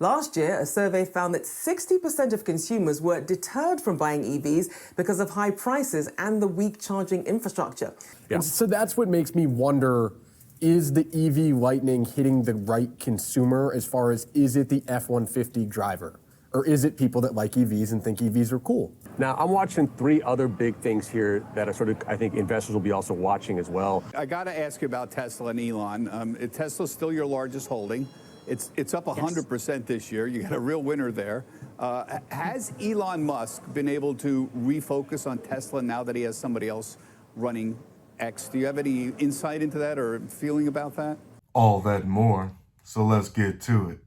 Last year, a survey found that 60% of consumers were deterred from buying EVs because of high prices and the weak charging infrastructure. Yeah. So that's what makes me wonder, is the EV Lightning hitting the right consumer as far as, is it the F-150 driver? Or is it people that like EVs and think EVs are cool? Now, I'm watching three other big things here that are sort of, I think investors will be also watching as well. I got to ask you about Tesla and Elon. Tesla's still your largest holding. It's up 100% this year. You got a real winner there. Has Elon Musk been able to refocus on Tesla now that he has somebody else running X? Do you have any insight into that or feeling about that? All that and more. So let's get to it.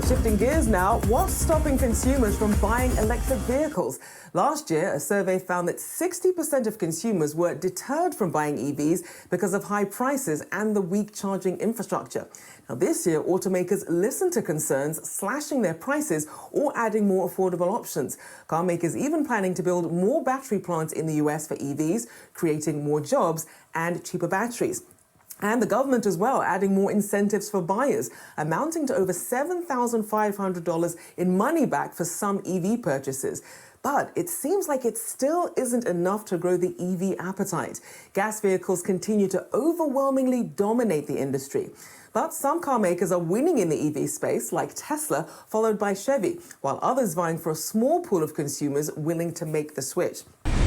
Shifting gears now, what's stopping consumers from buying electric vehicles? Last year, a survey found that 60% of consumers were deterred from buying EVs because of high prices and the weak charging infrastructure. Now, this year, automakers listened to concerns, slashing their prices or adding more affordable options. Car makers even planning to build more battery plants in the US for EVs, creating more jobs and cheaper batteries. And the government as well, adding more incentives for buyers, amounting to over $7,500 in money back for some EV purchases. But it seems like it still isn't enough to grow the EV appetite. Gas vehicles continue to overwhelmingly dominate the industry. But some car makers are winning in the EV space, like Tesla, followed by Chevy, while others vying for a small pool of consumers willing to make the switch.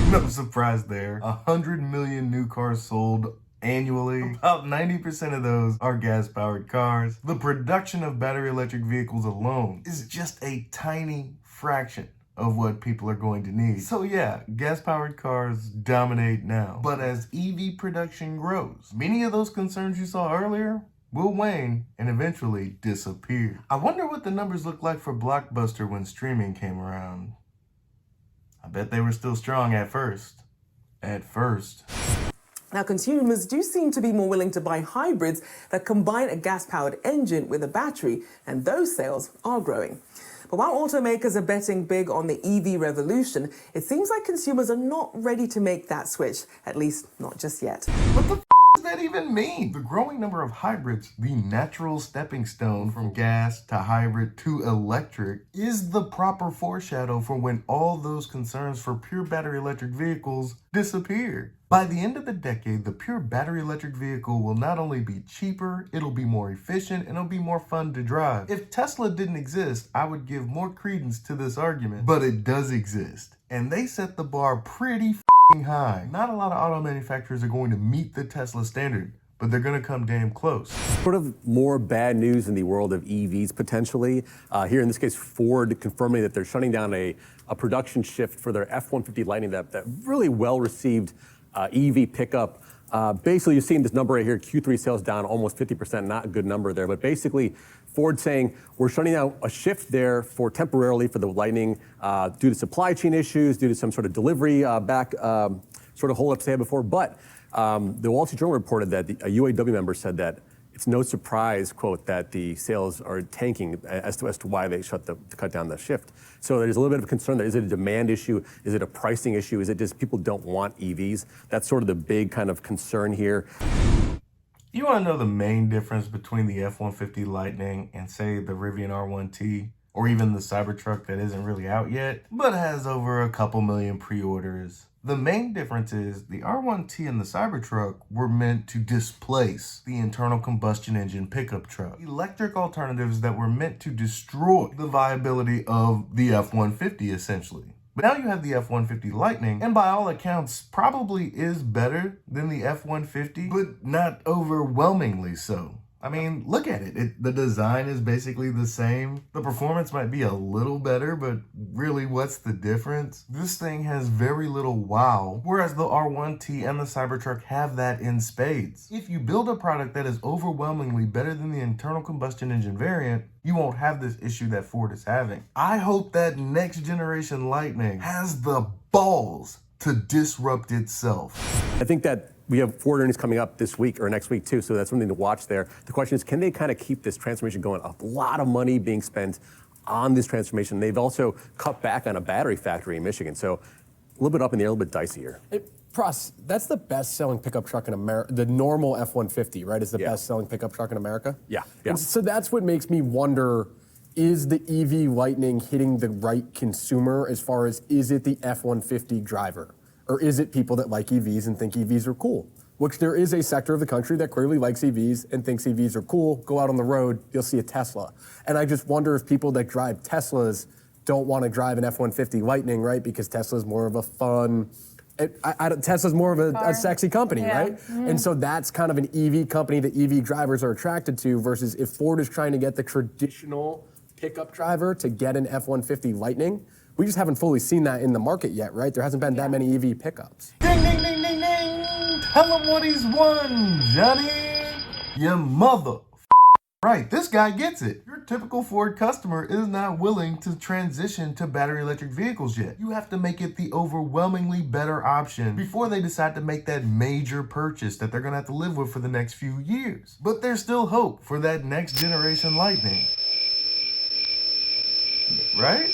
No surprise there. 100 million new cars sold annually. About 90% of those are gas-powered cars. The production of battery electric vehicles alone is just a tiny fraction of what people are going to need. So yeah, gas-powered cars dominate now. But as EV production grows, many of those concerns you saw earlier will wane and eventually disappear. I wonder what the numbers look like for Blockbuster when streaming came around. I bet they were still strong at first. Now, consumers do seem to be more willing to buy hybrids that combine a gas-powered engine with a battery, and those sales are growing. But while automakers are betting big on the EV revolution, it seems like consumers are not ready to make that switch, at least not just yet. What the does that even mean? The growing number of hybrids, the natural stepping stone from gas to hybrid to electric, is the proper foreshadow for when all those concerns for pure battery electric vehicles disappear. By the end of the decade, the pure battery electric vehicle will not only be cheaper, it'll be more efficient, and it'll be more fun to drive. If Tesla didn't exist, I would give more credence to this argument, but it does exist. And they set the bar pretty high. Not a lot of auto manufacturers are going to meet the Tesla standard, but they're going to come damn close. Sort of more bad news in the world of EVs potentially. Here in this case, Ford confirming that they're shutting down a production shift for their F-150 Lightning, that really well-received EV pickup. Basically, you're seeing this number right here, Q3 sales down almost 50%, not a good number there. But basically, Ford saying we're shutting down a shift there for temporarily for the Lightning due to supply chain issues, due to some sort of delivery back sort of hold-ups they had before. But the Wall Street Journal reported that a UAW member said that it's no surprise, quote, that the sales are tanking as to why they cut down the shift. So there's a little bit of concern there. Is it a demand issue? Is it a pricing issue? Is it just people don't want EVs? That's sort of the big kind of concern here. You want to know the main difference between the F-150 Lightning and, say, the Rivian R1T? Or even the Cybertruck that isn't really out yet, but has over a couple million pre-orders? The main difference is the R1T and the Cybertruck were meant to displace the internal combustion engine pickup truck. Electric alternatives that were meant to destroy the viability of the F-150 essentially. But now you have the F-150 Lightning, and by all accounts probably is better than the F-150, but not overwhelmingly so. I mean, look at it. The design is basically the same. The performance might be a little better, but really, what's the difference? This thing has very little wow, whereas the R1T and the Cybertruck have that in spades. If you build a product that is overwhelmingly better than the internal combustion engine variant, you won't have this issue that Ford is having. I hope that next generation Lightning has the balls to disrupt itself. I think that we have Ford earnings coming up this week or next week too, so that's something to watch there. The question is, can they kind of keep this transformation going? A lot of money being spent on this transformation. They've also cut back on a battery factory in Michigan, so a little bit up in the air, a little bit dicey here. Pras, that's the best-selling pickup truck in America. The normal F-150, right, is the best-selling pickup truck in America? Yeah. And so that's what makes me wonder, is the EV Lightning hitting the right consumer as far as is it the F-150 driver? Or is it people that like EVs and think EVs are cool? Which there is a sector of the country that clearly likes EVs and thinks EVs are cool. Go out on the road, you'll see a Tesla. And I just wonder if people that drive Teslas don't want to drive an F-150 Lightning, right? Because Tesla's more of a fun, Tesla's more of a sexy company, right? And so that's kind of an EV company that EV drivers are attracted to versus if Ford is trying to get the traditional pickup driver to get an F-150 Lightning, we just haven't fully seen that in the market yet, right? There hasn't been that many EV pickups. Ding, ding, ding, ding, ding. Tell him what he's won, Johnny. Your mother. Right, this guy gets it. Your typical Ford customer is not willing to transition to battery electric vehicles yet. You have to make it the overwhelmingly better option before they decide to make that major purchase that they're gonna have to live with for the next few years. But there's still hope for that next generation Lightning. Right?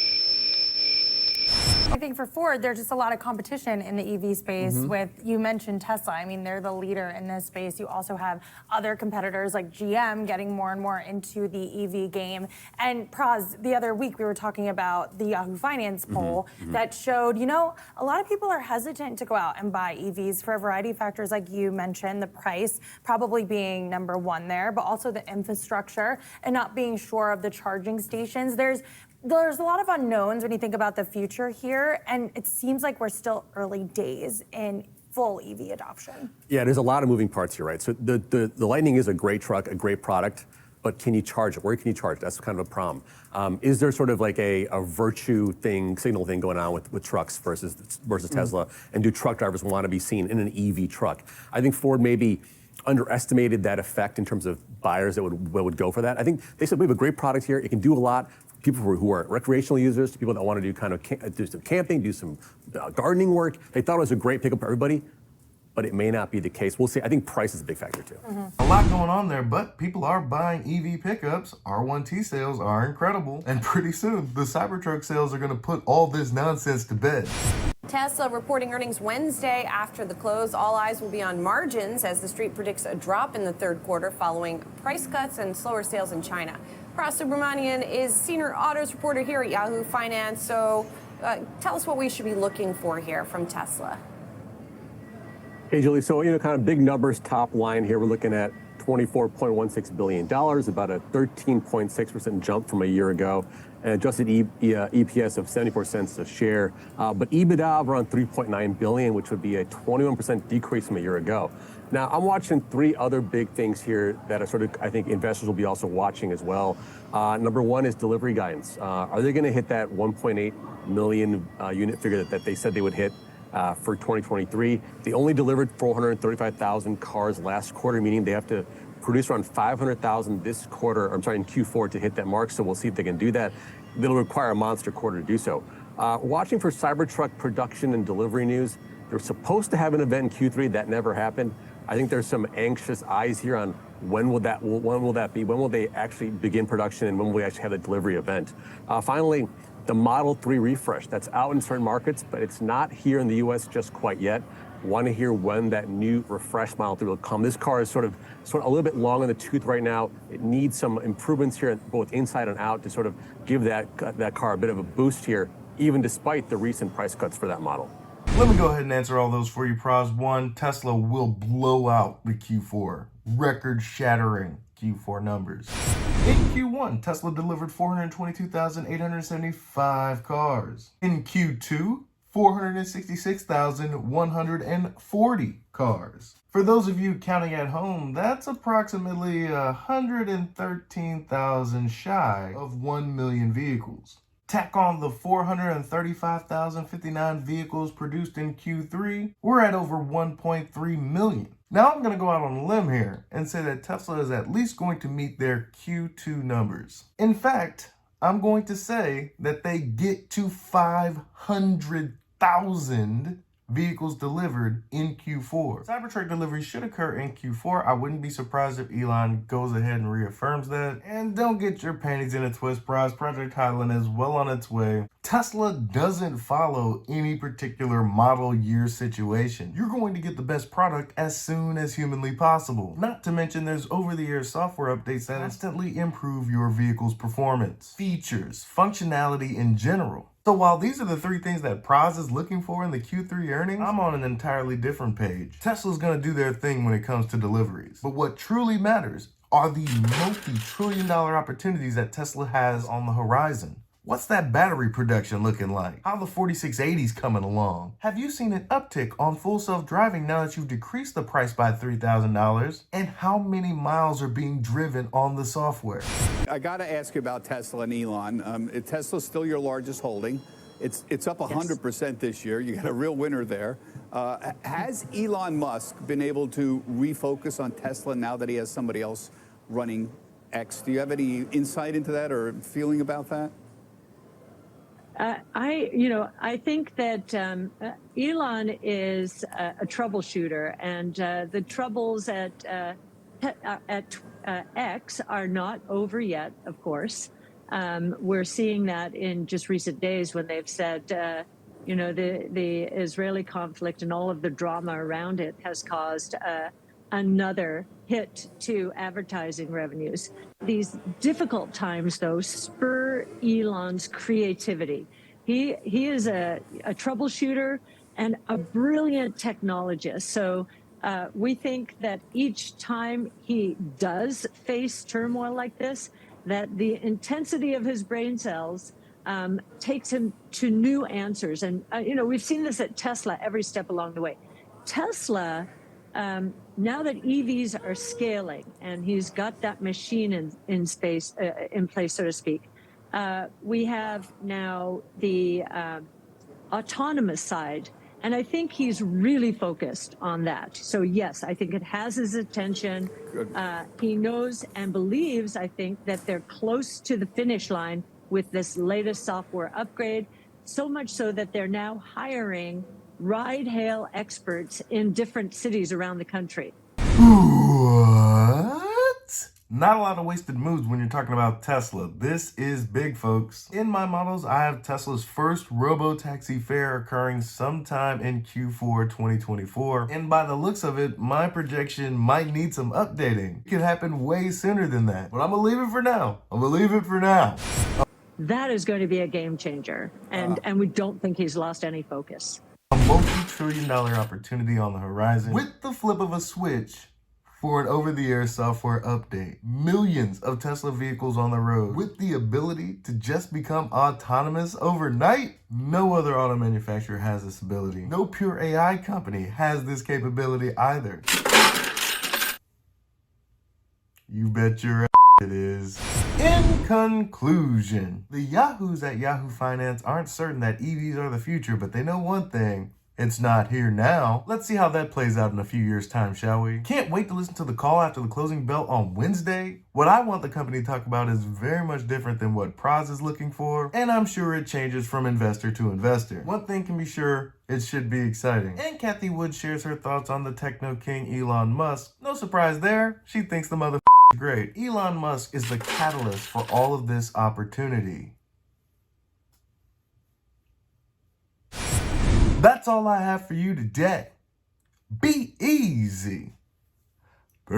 I think for Ford, there's just a lot of competition in the EV space with, you mentioned Tesla. I mean, they're the leader in this space. You also have other competitors like GM getting more and more into the EV game. And Praz, the other week we were talking about the Yahoo Finance poll that showed, you know, a lot of people are hesitant to go out and buy EVs for a variety of factors like you mentioned, the price probably being number one there, but also the infrastructure and not being sure of the charging stations. There's a lot of unknowns when you think about the future here, and it seems like we're still early days in full EV adoption. Yeah, there's a lot of moving parts here, right? So the Lightning is a great truck, a great product, but can you charge it? Where can you charge it? That's kind of a problem. Is there sort of like a virtue thing, signal thing going on with trucks versus Tesla? And do truck drivers want to be seen in an EV truck? I think Ford maybe underestimated that effect in terms of buyers that would go for that. I think they said we have a great product here. It can do a lot. People who are recreational users, people that want to do kind of do some camping, do some gardening work. They thought it was a great pickup for everybody, but it may not be the case. We'll see. I think price is a big factor too. A lot going on there, but people are buying EV pickups. R1T sales are incredible, and pretty soon the Cybertruck sales are going to put all this nonsense to bed. Tesla reporting earnings Wednesday after the close. All eyes will be on margins as the street predicts a drop in the third quarter following price cuts and slower sales in China. Pras Subramanian is senior autos reporter here at Yahoo Finance. So tell us what we should be looking for here from Tesla. Hey, Julie. So, kind of big numbers, top line here. We're looking at $24.16 billion, about a 13.6% jump from a year ago, and adjusted EPS of 74 cents a share. But EBITDA of around $3.9 billion, which would be a 21% decrease from a year ago. Now, I'm watching three other big things here that are sort of, I think investors will be also watching as well. Number one is delivery guidance. Are they going to hit that 1.8 million unit figure that they said they would hit for 2023? They only delivered 435,000 cars last quarter, meaning they have to produce around 500,000 this quarter, in Q4 to hit that mark. So we'll see if they can do that. It'll require a monster quarter to do so. Watching for Cybertruck production and delivery news. They're supposed to have an event in Q3. That never happened. I think there's some anxious eyes here on when will that be? When will they actually begin production, and when will we actually have the delivery event? Finally, the Model 3 refresh. That's out in certain markets, but it's not here in the U.S. just quite yet. Want to hear when that new refresh Model 3 will come. This car is sort of a little bit long in the tooth right now. It needs some improvements here, both inside and out, to sort of give that car a bit of a boost here, even despite the recent price cuts for that model. Let me go ahead and answer all those for you, Pras. One, Tesla will blow out the Q4. Record-shattering Q4 numbers. In Q1, Tesla delivered 422,875 cars. In Q2, 466,140 cars. For those of you counting at home, that's approximately 113,000 shy of 1 million vehicles. Tack on the 435,059 vehicles produced in Q3, we're at over 1.3 million. Now I'm going to go out on a limb here and say that Tesla is at least going to meet their Q2 numbers. In fact, I'm going to say that they get to 500,000 vehicles delivered in Q4. Cybertruck deliveries should occur in Q4. I wouldn't be surprised if Elon goes ahead and reaffirms that. And don't get your panties in a twist, Pras. Project Highland is well on its way. Tesla doesn't follow any particular model year situation. You're going to get the best product as soon as humanly possible. Not to mention there's over-the-air software updates that instantly improve your vehicle's performance, features, functionality in general. So while these are the three things that Praz is looking for in the Q3 earnings, I'm on an entirely different page. Tesla's gonna do their thing when it comes to deliveries. But what truly matters are the multi-trillion-dollar opportunities that Tesla has on the horizon. What's that battery production looking like? How the 4680's coming along? Have you seen an uptick on full self-driving now that you've decreased the price by $3,000? And how many miles are being driven on the software? I got to ask you about Tesla and Elon. Tesla's still your largest holding. It's up 100% this year. You got a real winner there. Has Elon Musk been able to refocus on Tesla now that he has somebody else running X? Do you have any insight into that or feeling about that? I think that Elon is a troubleshooter, and the troubles at X are not over yet, of course. We're seeing that in just recent days when they've said, the Israeli conflict and all of the drama around it has caused another hit to advertising revenues. These difficult times, though, spur Elon's creativity. He is a troubleshooter and a brilliant technologist. So we think that each time he does face turmoil like this, that the intensity of his brain cells takes him to new answers. And, we've seen this at Tesla every step along the way. Tesla, now that EVs are scaling and he's got that machine in place, so to speak, we have now the autonomous side. And I think he's really focused on that. So, yes, I think it has his attention. He knows and believes, I think, that they're close to the finish line with this latest software upgrade, so much so that they're now hiring ride-hail experts in different cities around the country. What? Not a lot of wasted moves when you're talking about Tesla. This is big, folks. In my models, I have Tesla's first robo-taxi fare occurring sometime in Q4 2024. And by the looks of it, my projection might need some updating. It could happen way sooner than that. But I'm gonna leave it for now. That is going to be a game changer. And we don't think he's lost any focus. A multi-trillion-dollar opportunity on the horizon with the flip of a switch for an over-the-air software update. Millions of Tesla vehicles on the road with the ability to just become autonomous overnight. No other auto manufacturer has this ability. No pure AI company has this capability either. You bet your ass it is. In conclusion, the yahoos at Yahoo Finance aren't certain that EVs are the future, but they know one thing. It's not here now. Let's see how that plays out in a few years' time, shall we? Can't wait to listen to the call after the closing bell on Wednesday. What I want the company to talk about is very much different than what Praz is looking for, and I'm sure it changes from investor to investor. One thing can be sure, it should be exciting. And Cathie Wood shares her thoughts on the techno king Elon Musk. No surprise there, she thinks the mother is great. Elon Musk is the catalyst for all of this opportunity. That's all I have for you today. Be easy. Peace.